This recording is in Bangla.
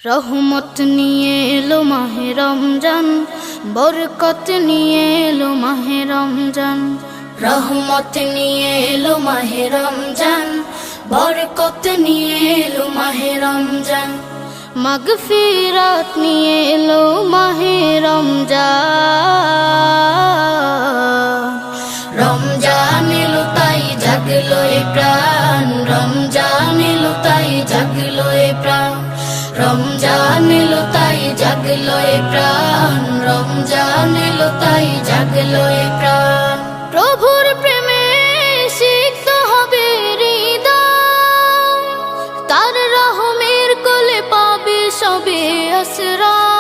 রহমত নিয়ে এলো মাহে রমজান, বরকত নিয়ে এলো মাহে রমজান। রহমত নিয়ে এলো মাহে রমজান, বরকত নিয়ে এলো মাহে রমজান। মাগফিরাত নিয়ে এলো মাহে রমজান। রমজান এলো তাই জাগলো এ প্রাণ, রমজান এলো তাই জাগলো এ প্রাণ। রমজান এলো তাই জাগলো এ প্রাণ, রমজান এলো তাই জাগলো এ প্রাণ। প্রভুর প্রেমে সিক্ত হবে হৃদয়, তার রহমের কোলে পাবে সবে আশ্রয়।